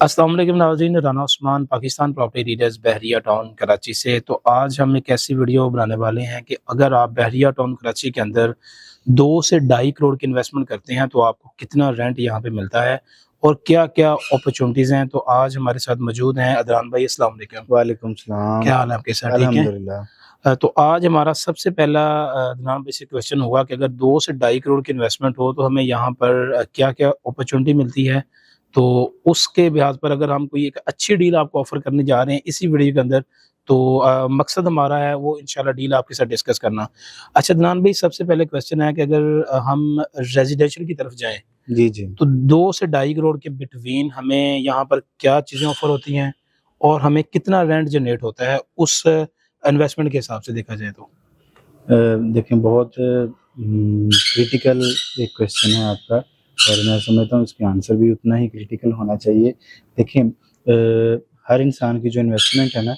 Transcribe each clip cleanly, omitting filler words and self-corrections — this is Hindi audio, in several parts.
अस्सलाम वालेकुम नाज़रीन, राना उस्मान पाकिस्तान प्रॉपर्टी डीलर्स बहरिया टाउन कराची से। तो आज हम एक ऐसी वीडियो बनाने वाले हैं कि अगर आप बहरिया टाउन कराची के अंदर 2 से ढाई करोड़ की इन्वेस्टमेंट करते हैं तो आपको कितना रेंट यहाँ पे मिलता है और क्या-क्या अपॉर्चुनिटीज़ हैं। तो आज हमारे साथ मौजूद हैं अदनान भाई। अस्सलाम वालेकुम। वालेकुम सलाम। क्या हाल है आपके? सर ठीक हैं? अल्हम्दुलिल्लाह। तो आज हमारा सबसे पहला अदनान भाई से क्वेश्चन होगा कि अगर 2 से ढाई करोड़ की इन्वेस्टमेंट हो तो हमें यहाँ पर क्या-क्या अपॉर्चुनिटी मिलती है? तो उसके लिहाज़ पर अगर हम कोई एक अच्छी डील आपको ऑफ़र करने जा रहे हैं इसी वीडियो के अंदर, तो मकसद हमारा है वो इंशाल्लाह डील आपके साथ डिस्कस करना। अच्छा अदनान भाई, सबसे पहले क्वेश्चन है कि अगर हम रेज़िडेंशियल की तरफ जाएँ, जी, जी। तो 2 से ढाई करोड़ के बिटवीन हमें यहाँ पर क्या चीज़ें ऑफ़र होती हैं और हमें कितना रेंट जनरेट होता है उस इन्वेस्टमेंट के हिसाब से देखा जाए तो? देखिए बहुत क्रिटिकल एक क्वेश्चन है आपका और मैं समझता हूँ इसका आंसर भी उतना ही क्रिटिकल होना चाहिए। देखिए हर इंसान की जो इन्वेस्टमेंट है ना,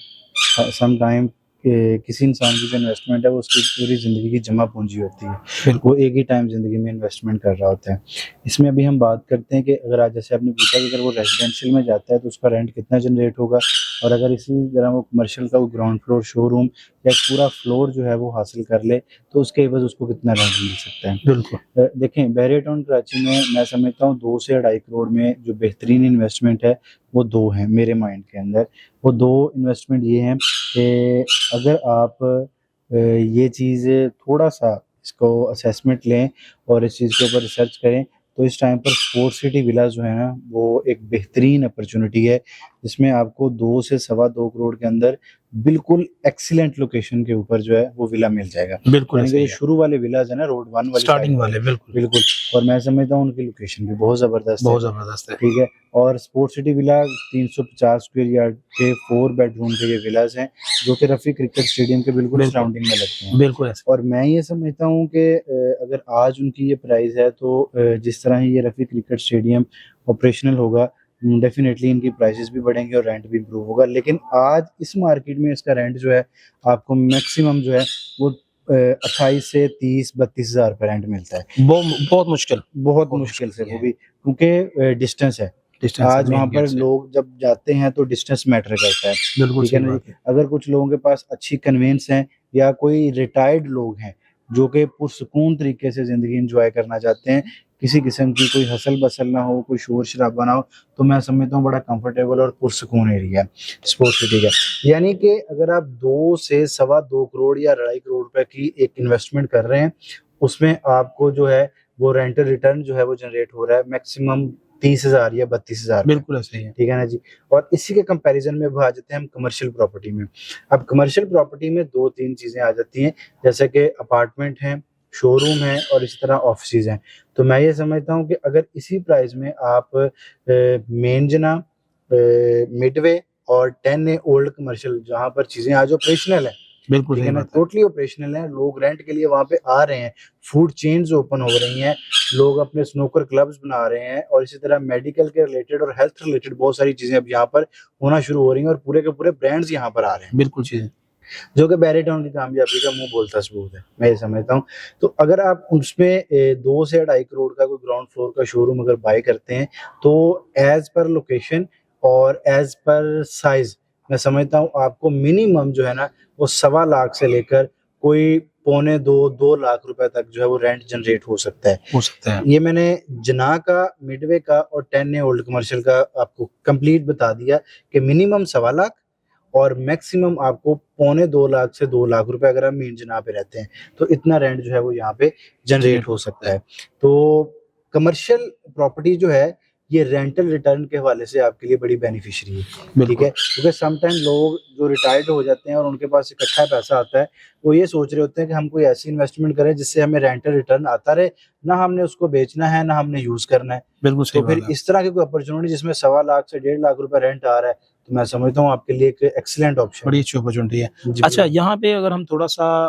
सम टाइम किसी इंसान की जो इन्वेस्टमेंट है वो उसकी पूरी ज़िंदगी की जमा पूँजी होती है। बिल्कुल। वो एक ही टाइम ज़िंदगी में इन्वेस्टमेंट कर रहा होता है। इसमें अभी हम बात करते हैं कि अगर आज जैसे आपने पूछा कि अगर वो रेज़िडेंशियल में जाता है तो उसका रेंट कितना जनरेट होगा, और अगर इसी तरह वो कमर्शियल का वो ग्राउंड फ्लोर शोरूम या एक पूरा फ्लोर जो है वो हासिल कर ले तो उसके एवज़ उसको कितना रेंट मिल सकता है। बिल्कुल। देखें बहरिया टाउन कराची में मैं समझता हूँ 2 से ढाई करोड़ में जो बेहतरीन इन्वेस्टमेंट है वो 2 हैं मेरे माइंड के अंदर। वो 2 इन्वेस्टमेंट ये हैं कि अगर आप ये चीज़ थोड़ा-सा इसको असेसमेंट लें और इस चीज़ के ऊपर रिसर्च करें, तो इस टाइम पर स्पोर्ट्स सिटी विलास जो है ना, वो एक बेहतरीन अपॉर्चुनिटी है, जिसमें आपको 2 से सवा 2 करोड़ के अंदर बिल्कुल एक्सीलेंट लोकेशन के ऊपर जो है वो विला मिल जाएगा। बिल्कुल यानी कि ऐसा ही जो है। शुरू वाले विलाज़ है ना रोड 1 वाली साइड स्टार्टिंग पर, वाले बिल्कुल, बिल्कुल, और मैं समझता हूँ उनकी लोकेशन भी बहुत ज़बरदस्त है, बहुत ज़बरदस्त है। ठीक है। और sports city villa 350 square yard के 4 बेडरूम के ये विलाज़ हैं, जो कि रफ़ी क्रिकेट स्टेडियम के बिल्कुल बिल्कुल, सराउंडिंग में लगते हैं। बिल्कुल ऐसा और मैं ये समझता हूँ कि अगर आज उनकी ये प्राइस है तो जिस तरह ही ये रफ़ी क्रिकेट स्टेडियम ऑपरेशनल होगा, डेफ़िनेटली इनकी प्राइसेस भी बढ़ेंगे और रेंट भी इम्प्रूव होगा। लेकिन आज इस मार्केट में इसका रेंट जो है आपको मैक्सिमम जो है वो 28 से 30-32 हज़ार रुपए रेंट मिलता है। बहुत मुश्किल, बहुत बहुत मुश्किल से, मुश्किल ये वो है। भी क्योंकि डिस्टेंस है। डिस्टेंस है आज वहाँ मेन पर गेट से। लोग जब जाते हैं तो डिस्टेंस मैटर करता है, बिल्कुल ठीक है सही ना जी? बात है। अगर कुछ लोगों के पास अच्छी कन्वेंस है या कोई रिटायर्ड लोग हैं, जो कि पुरसुकून तरीके से ज़िंदगी एन्जॉय करना चाहते हैं, किसी किस्म की कोई हसल-बसल ना हो, कोई शोर-शराबा ना हो, तो मैं समझता हूँ बड़ा कंफर्टेबल और पुरसुकून एरिया है स्पोर्ट्स सिटी का। यानी कि अगर आप 2 से सवा 2 करोड़ या ढाई करोड़ रुपए की एक इन्वेस्टमेंट कर रहे हैं, उसमें आपको जो है वो रेंटल रिटर्न जो है वो जनरेट हो रहा है मैक्सिमम 30,000 या 32,000 रुपए, बिल्कुल ऐसा ही है। ठीक है ना जी? और इसी के कंपैरिज़न में अब आ जाते हैं हम कमर्शियल प्रॉपर्टी में। अब कमर्शियल प्रॉपर्टी में 2-3 चीज़ें आ जाती हैं, जैसे कि अपार्टमेंट हैं, शोरूम है और इसी तरह ऑफ़िसेज़ हैं। तो मैं ये समझता हूँ कि अगर इसी प्राइस में आप मेन जना, मिडवे और 10 ए ओल्ड कमर्शियल, जहाँ पर चीज़ें आज ऑपरेशनल हैं, बिल्कुल ठीक सही है ना? बात है। टोटली ऑपरेशनल हैं, लोग रेंट के लिए वहाँ पे आ रहे हैं, फूड चेन्स ओपन हो रही हैं, लोग अपने स्नूकर क्लब्स बना रहे हैं और इसी तरह मेडिकल के रिलेटेड और हेल्थ रिलेटेड बहुत सारी चीज़ें अब यहाँ पर होना शुरू हो रही हैं और पूरे के पूरे ब्रांड्स यहाँ पर आ रहे हैं, बिल्कुल चीज़ें जो कि बहरिया टाउन की कामयाबी का मुँह बोलता सबूत है, मैं ये समझता हूँ। तो अगर आप उसमें 2 से ढाई करोड़ का कोई ग्राउंड फ्लोर का शोरूम अगर बाय करते हैं, तो ऐज़ पर लोकेशन और ऐज़ पर साइज़ मैं समझता हूँ आपको मिनिमम जो है ना, वो सवा लाख से लेकर कोई पौने 2 लाख रुपए तक जो है वो रेंट जनरेट हो सकता है। हो सकता है। ये मैंने जना का, मिडवे का और 10 ए ओल्ड कमर्शियल का आपको कंप्लीट बता दिया कि मिनिमम सवा लाख और मैक्सिमम आपको पौने 2 लाख से 2 लाख रुपए अगर आप मेन जना पे रहते हैं, तो इतना रेंट जो है वो यहाँ पे जनरेट जनरेट हो हो सकता सकता है। है। तो कमर्शियल प्रॉपर्टी जो है, ये रेंटल रिटर्न के हवाले से आपके लिए बड़ी बेनिफिशियरी है, ठीक बिल्कुल, है? क्योंकि सम टाइम लोग जो रिटायर्ड हो जाते हैं और उनके पास इकट्ठा पैसा आता है, वो ये सोच रहे होते हैं कि हम कोई ऐसी इन्वेस्टमेंट करें जिससे हमें रेंटल रिटर्न आता रहे, ना हमने उसको बेचना है, ना हमने यूज़ करना है। बिल्कुल सही तो फिर बात है। इस तरह की कोई अपॉर्च्युनिटी जिसमें सवा लाख से 1.5 लाख रुपए रेंट आ रहा है, तो मैं समझता हूँ आपके लिए एक एक्सीलेंट ऑप्शन बड़ी है। अच्छी अपॉर्च्युनिटी है। जी, अच्छा, बिल्कुल। यहाँ पे अगर हम थोड़ा-सा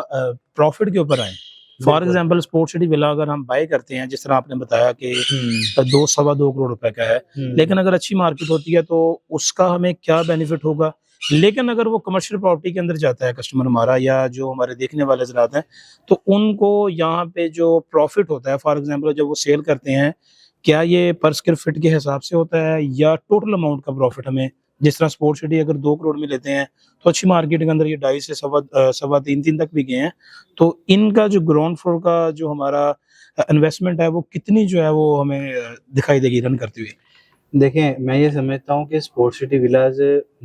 प्रॉफ़िट के ऊपर आएँ, फॉर बिल्कुल। एग्ज़ाम्पल स्पोर्ट्स सिटी विला अगर हम बाय करते हैं, जिस तरह आपने बताया कि हुँ, 2 सवा 2 करोड़ रुपए का है, हुँ। लेकिन अगर अच्छी मार्केट होती है तो उसका हमें क्या बेनिफिट होगा? लेकिन अगर वो कमर्शियल प्रॉपर्टी के अंदर जाता है कस्टमर हमारा या जो हमारे देखने वाले हज़रात हैं, तो उनको यहाँ पे जो प्रॉफ़िट होता है, फॉर एग्ज़ाम्पल जब वो सेल करते हैं, क्या ये पर स्क्वायर फीट के हिसाब से होता है या टोटल अमाउंट का प्रॉफिट हमें, जिस तरह स्पोर्ट सिटी अगर 2 करोड़ में लेते हैं तो अच्छी मार्केट के अंदर ये 2.5 से सवा 3 तक भी गए हैं, तो इनका जो ग्राउंड फ्लोर का जो हमारा इन्वेस्टमेंट है वो कितनी जो है वो हमें दिखाई देगी रन करती हुई? देखें, मैं ये समझता हूँ कि स्पोर्ट सिटी विलाज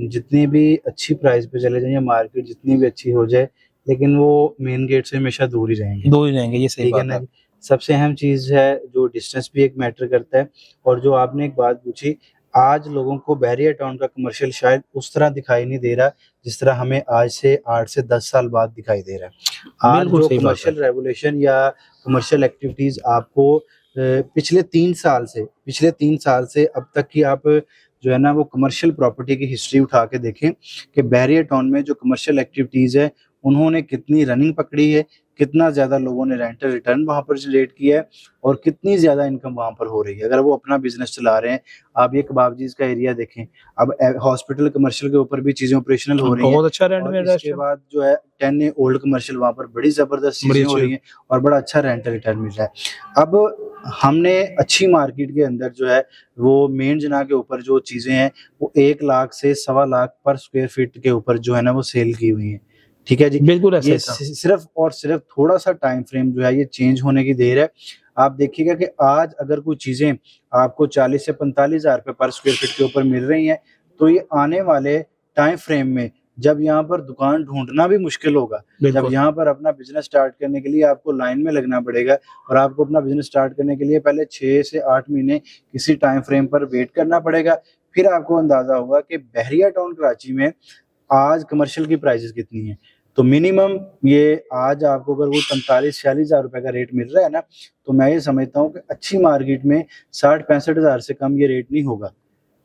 जितनी भी अच्छी प्राइस पे चले जाएँ या मार्केट जितनी भी अच्छी हो जाए, लेकिन वो मेन गेट से हमेशा दूर ही रहेंगे। 2 ही रहेंगे, ये सही ठीक है बात ना है। जी? सबसे अहम चीज़ है जो डिस्टेंस भी एक मैटर करता है। और जो आपने एक बात पूछी, आज लोगों को बैरियर टाउन का कमर्शियल शायद उस तरह दिखाई नहीं दे रहा, जिस तरह हमें आज से 8 से 10 साल बाद दिखाई दे रहा है। आज बिल्कुल जो सही बात है। कमर्शियल रेवोल्यूशन या कमर्शियल एक्टिविटीज़ आपको पिछले 3 साल से अब तक की आप जो है ना वो कमर्शियल प्रॉपर्टी की हिस्ट्री उठा के देखें कि बैरियर टाउन में जो कमर्शियल एक्टिविटीज़ है, उन्होंने कितनी रनिंग पकड़ी है, कितना ज़्यादा लोगों ने रेंटल रिटर्न वहाँ पर जनरेट किया है और कितनी ज़्यादा इनकम वहाँ पर हो रही है। अगर वो अपना बिज़नेस चला रहे हैं, आप ये कबाबजीज़ का एरिया देखें, अब हॉस्पिटल कमर्शियल के ऊपर भी चीज़ें ऑपरेशनल हो रही हैं बहुत अच्छा रेंट और मिल रहा है इस इसके टाइम। बाद जो है 10 ए ओल्ड कमर्शियल वहाँ पर बड़ी ज़बरदस्त बड़ी चीज़ें हो अच्छी। रही हैं और बड़ा अच्छा रेंटल रिटर्न मिल रहा है। अब हमने अच्छी मार्केट के अंदर जो है वो मेन जना के ऊपर जो चीज़ें हैं, वो 1 लाख से सवा लाख पर स्क्वायर फीट के ऊपर जो है ना वो सेल की हुई हैं। ठीक है जी? बिल्कुल ऐसा ये ही था। सिर्फ़ और सिर्फ़ थोड़ा-सा टाइम फ्रेम जो है ये चेंज होने की देर है। आप देखिएगा कि आज अगर कोई चीज़ें आपको 40 से 45,000 रुपए पर स्क्वायर फीट के ऊपर मिल रही हैं, तो ये आने वाले टाइम फ्रेम में जब यहाँ पर दुकान ढूँढना भी मुश्किल होगा, जब बिल्कुल। यहाँ पर अपना बिज़नेस स्टार्ट करने के लिए आपको लाइन में लगना पड़ेगा और आपको अपना बिज़नेस स्टार्ट करने के लिए पहले 6 से 8 महीने किसी टाइम फ्रेम पर वेट करना पड़ेगा। फिर आपको अंदाज़ा होगा कि बहरिया टाउन कराची में आज कमर्शियल की प्राइसेज़ कितनी हैं। तो मिनिमम ये आज आपको अगर वो 45-46 हज़ार रुपए का रेट मिल रहा है ना, तो मैं ये समझता हूँ कि अच्छी मार्केट में 60-65 हज़ार से कम ये रेट नहीं होगा।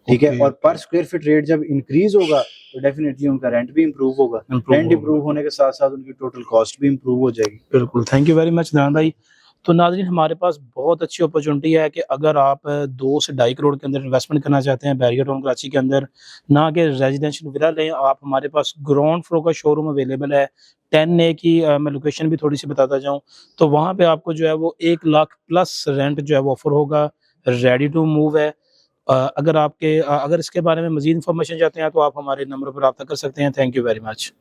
ठीक है? ओके, और पर ओके। स्क्वायर फीट रेट जब इंक्रीज़ होगा, तो डेफ़िनिटली उनका रेंट भी इम्प्रूव होगा। इम्प्रूव रेंट होगा, इम्प्रूव बिल्कुल। होने के साथ-साथ उनकी टोटल कॉस्ट भी इम्प्रूव हो जाएगी। बिल्कुल, thank you very much Imran भाई। तो नाज़रीन हमारे पास बहुत अच्छी अपॉर्च्युनिटी है कि अगर आप 2 से ढाई करोड़ के अंदर इन्वेस्टमेंट करना चाहते हैं बैरियर टाउन कराची के अंदर, ना कि रेज़िडेंशियल विला लें, आप हमारे पास ग्राउंड फ्लोर का शोरूम अवेलेबल है। 10 ए की मैं लोकेशन भी थोड़ी-सी बताता जाऊँ, तो वहाँ पे आपको जो है वो 1 लाख प्लस रेंट जो है वो ऑफ़र होगा, रेडी टू मूव है। अगर इसके बारे में मज़ीद इन्फॉर्मेशन चाहते हैं तो आप हमारे नंबर पर राब्ता कर सकते हैं। Thank you very much.